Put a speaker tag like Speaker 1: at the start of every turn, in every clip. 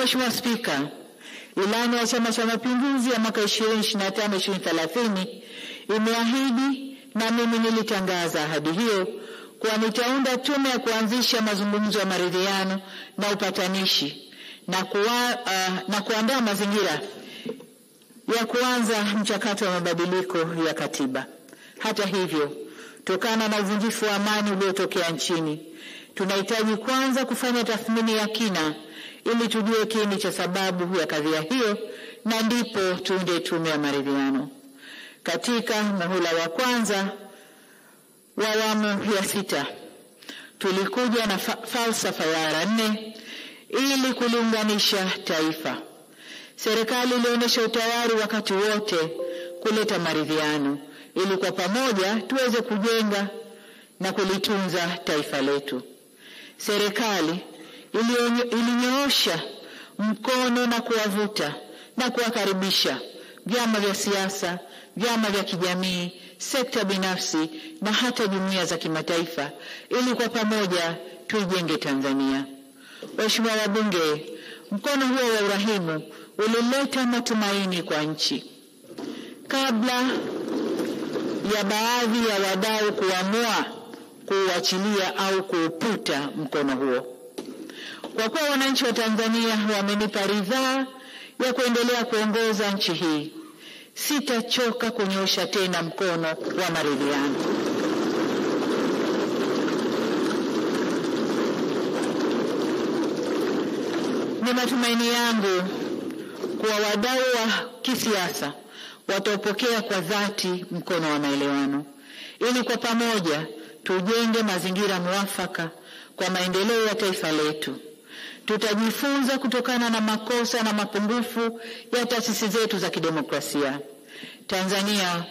Speaker 1: Mheshimiwa Spika, ilani ya Chama cha Mapinduzi ya mwaka 2025-2030 imeahidi, na mimi nilitangaza ahadi hiyo, kuwa nitaunda tume ya kuanzisha mazungumzo ya maridhiano na upatanishi na kuandaa mazingira ya kuanza mchakato wa mabadiliko ya katiba. Hata hivyo, kutokana na uvunjifu wa amani uliotokea nchini, tunahitaji kwanza kufanya tathmini ya kina ili tujue kiini cha sababu ya kadhia hiyo, na ndipo tuunde tume ya maridhiano. Katika muhula wa kwanza wa awamu ya 6 tulikuja na falsafa ya 4 ili kuliunganisha taifa. Serikali ilionyesha utayari wakati wote kuleta maridhiano ili kwa pamoja tuweze kujenga na kulitunza taifa letu. Serikali ilinyoosha mkono na kuwavuta na kuwakaribisha vyama vya siasa, vyama vya kijamii, sekta binafsi na hata jumuiya za kimataifa ili kwa pamoja tuijenge Tanzania. Waheshimiwa wabunge, mkono huo wa urahimu ulileta matumaini kwa nchi. Kabla ya baadhi ya wadau kuamua kuuachilia au kuuputa mkono huo, kwa kuwa wananchi wa Tanzania wamenipa ridhaa ya kuendelea kuongoza nchi hii, sitachoka kunyosha tena mkono wa maridhiano. Ni matumaini yangu kuwa wadau wa kisiasa wataupokea kwa dhati mkono wa maelewano ili kwa pamoja tujenge mazingira mwafaka kwa maendeleo ya taifa letu. Tutajifunza kutokana na makosa na mapungufu ya taasisi zetu za kidemokrasia. Tanzania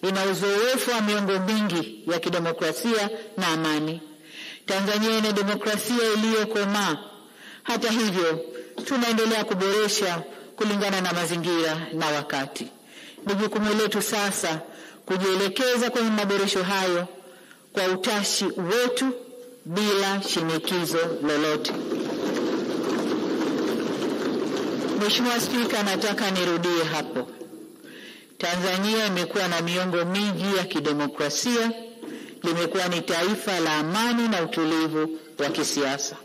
Speaker 1: ina uzoefu wa miongo mingi ya kidemokrasia na amani. Tanzania ina demokrasia iliyokomaa. Hata hivyo, tunaendelea kuboresha kulingana na mazingira na wakati. Ni jukumu letu sasa kujielekeza kwenye maboresho hayo kwa utashi wetu bila shinikizo lolote. Mheshimiwa Spika, nataka nirudie hapo. Tanzania imekuwa na miongo mingi ya kidemokrasia, limekuwa ni taifa la amani na utulivu wa kisiasa.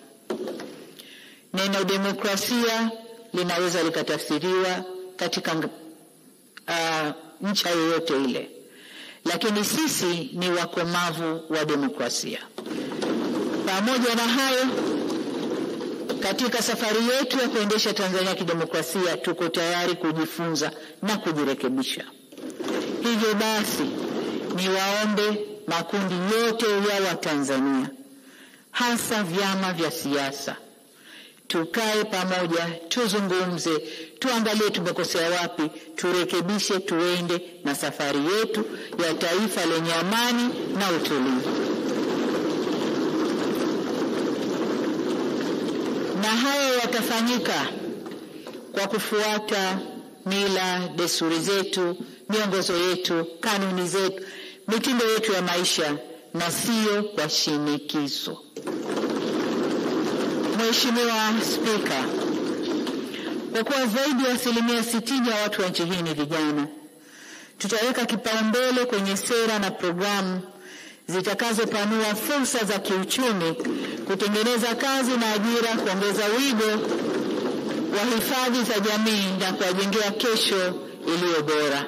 Speaker 1: Neno demokrasia linaweza likatafsiriwa katika nchi yoyote ile, lakini sisi ni wakomavu wa demokrasia. Pamoja na hayo, katika safari yetu ya kuendesha Tanzania kidemokrasia, tuko tayari kujifunza na kujirekebisha. Hivyo basi, niwaombe makundi yote ya Watanzania, hasa vyama vya siasa, tukae pamoja, tuzungumze, tuangalie tumekosea wapi, turekebishe, tuende na safari yetu ya taifa lenye amani na utulivu. Na hayo yatafanyika kwa kufuata mila, desturi zetu, miongozo yetu, kanuni zetu, mitindo yetu ya maisha, na sio kwa shinikizo. Mheshimiwa Spika, kwa kuwa zaidi ya 60% ya watu wa nchi hii ni vijana, tutaweka kipaumbele kwenye sera na programu zitakazopanua fursa za kiuchumi, kutengeneza kazi na ajira, kuongeza wigo wa hifadhi za jamii na kuwajengea kesho iliyo bora.